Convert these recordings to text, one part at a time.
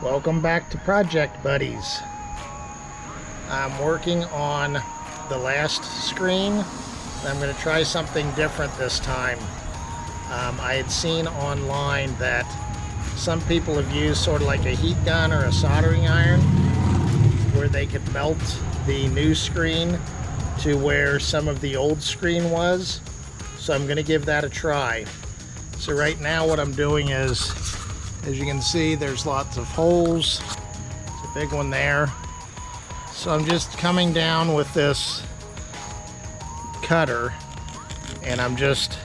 Welcome back to Project Buddies. I'm working on the last screen. I'm going to try something different this time. I had seen online that some people have used sort of like a heat gun or a soldering iron where they could melt the new screen to where some of the old screen was. So I'm going to give that a try. So right now what I'm doing is, as you can see, there's lots of holes. There's a big one there. So I'm just coming down with this cutter and I'm just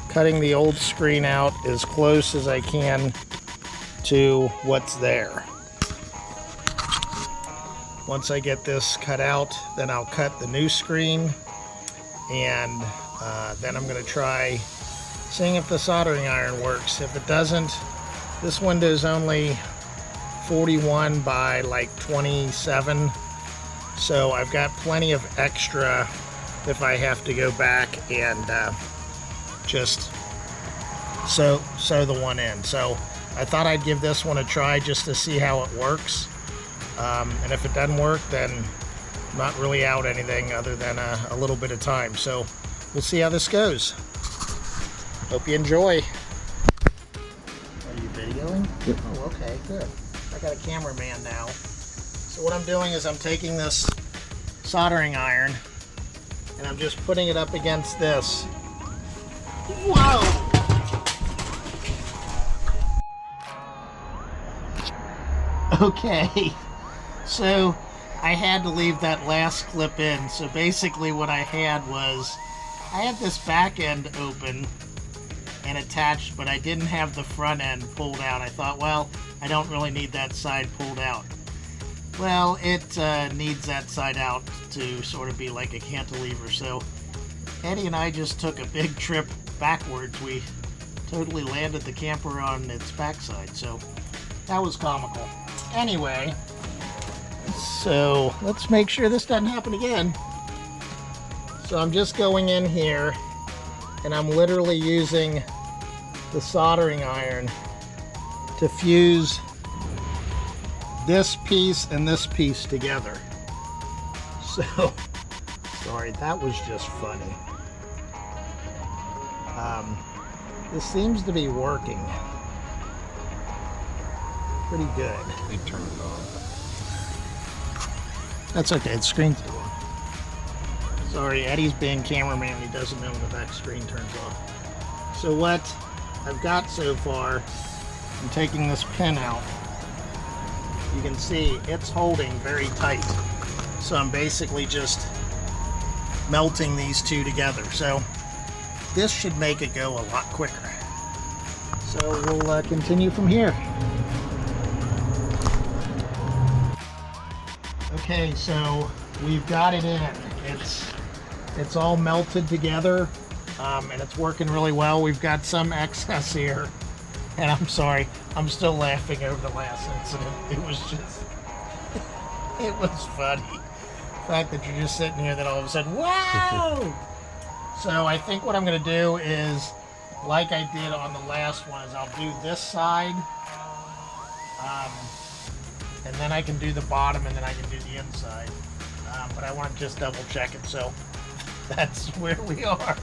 cutting the old screen out as close as I can to what's there. Once I get this cut out, then I'll cut the new screen, and then I'm going to try seeing if the soldering iron works. If it doesn't, this window is only 41 by like 27, so I've got plenty of extra if I have to go back and just sew the one in. So I thought I'd give this one a try just to see how it works, and if it doesn't work, then I'm not really out anything other than a little bit of time. So we'll see how this goes. Hope you enjoy. Are you videoing? Yep. Oh, okay, good. I got a cameraman now. So what I'm doing is I'm taking this soldering iron and I'm just putting it up against this. Whoa! Okay, so I had to leave that last clip in. So basically what I had was, I had this back end open and attached, but I didn't have the front end pulled out. I thought, well, I don't really need that side pulled out. Well, it needs that side out to sort of be like a cantilever. So Eddie and I just took a big trip backwards. We totally landed the camper on its backside, so that was comical. Anyway, so let's make sure this doesn't happen again. So I'm just going in here and I'm literally using the soldering iron to fuse this piece and this piece together. So, sorry, that was just funny. This seems to be working pretty good. They turn it on. That's okay, the screen's still on. Sorry, Eddie's being cameraman, he doesn't know when the back screen turns off. So what I've got so far, I'm taking this pin out. You can see it's holding very tight. So I'm basically just melting these two together. So this should make it go a lot quicker. So we'll continue from here. Okay, so we've got it in. It's all melted together, and it's working really well. We've got some excess here, and I'm sorry, I'm still laughing over the last incident. It was just, it was funny. The fact that you're just sitting here, then all of a sudden, whoa! So I think what I'm going to do is, like I did on the last one, is I'll do this side, and then I can do the bottom, and then I can do the inside. But I want to just double check it, so that's where we are.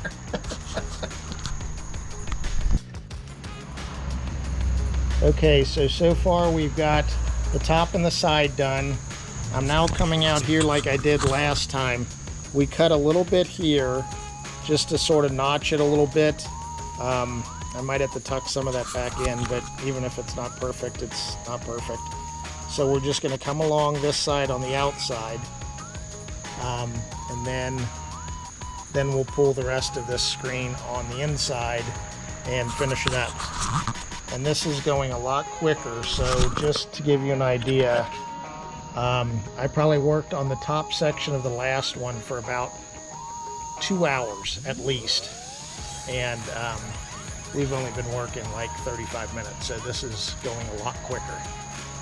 Okay, so far we've got the top and the side done. I'm now coming out here like I did last time. We cut a little bit here just to sort of notch it a little bit. I might have to tuck some of that back in, but even if it's not perfect, it's not perfect. So we're just going to come along this side on the outside, and then we'll pull the rest of this screen on the inside and finish it up. And this is going a lot quicker, so just to give you an idea, I probably worked on the top section of the last one for about 2 hours at least, and we've only been working like 35 minutes, so this is going a lot quicker.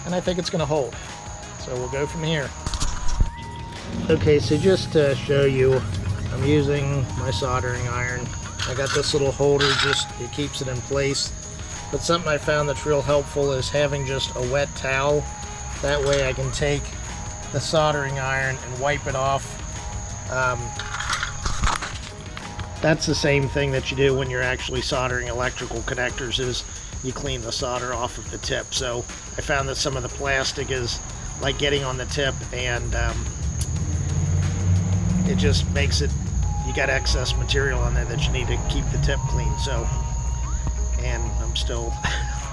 And I think it's going to hold. So we'll go from here. Okay, so just to show you, I'm using my soldering iron. I got this little holder, just it keeps it in place. But something I found that's real helpful is having just a wet towel. That way I can take the soldering iron and wipe it off. That's the same thing that you do when you're actually soldering electrical connectors, is you clean the solder off of the tip. So I found that some of the plastic is like getting on the tip, and it just makes it, you got excess material on there that you need to keep the tip clean. So, and I'm still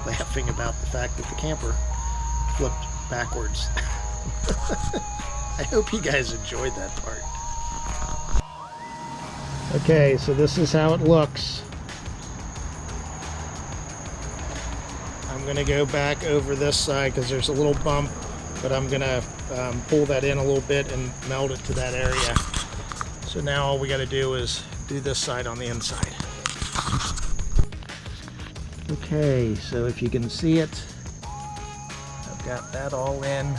laughing about the fact that the camper flipped backwards. I hope you guys enjoyed that part. Okay, so this is how it looks. I'm going to go back over this side because there's a little bump, but I'm going to pull that in a little bit and meld it to that area. So now all we got to do is do this side on the inside. Okay, so if you can see it, I've got that all in.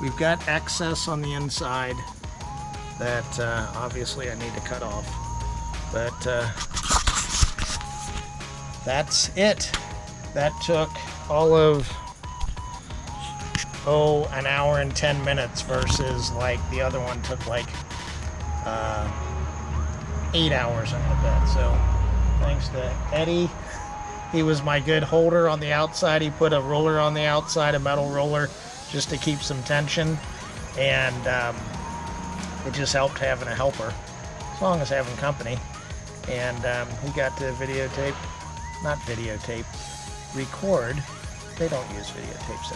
We've got excess on the inside that obviously I need to cut off. But that's it. That took all of, an hour and 10 minutes versus like the other one took like 8 hours, I'm gonna bet. So thanks to Eddie. He was my good holder on the outside. He put a roller on the outside, a metal roller, just to keep some tension. And it just helped having a helper, as long as having company. And he got to record. They don't use videotapes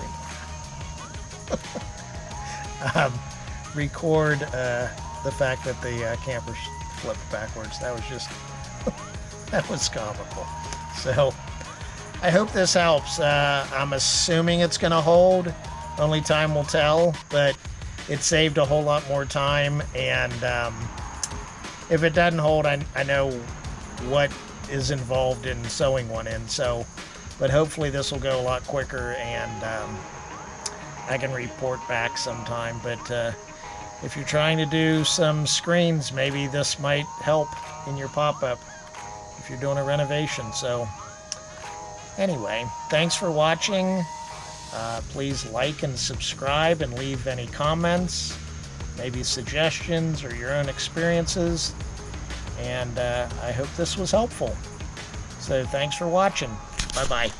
anymore. Record the fact that the camper flipped backwards. That was just, that was comical. So I hope this helps. I'm assuming it's going to hold. Only time will tell, but it saved a whole lot more time. And if it doesn't hold, I know what is involved in sewing one in. So, but hopefully this will go a lot quicker, and I can report back sometime. But if you're trying to do some screens, maybe this might help in your pop-up if you're doing a renovation. So anyway, thanks for watching. Please like and subscribe and leave any comments, maybe suggestions or your own experiences. And I hope this was helpful. So thanks for watching. Bye-bye.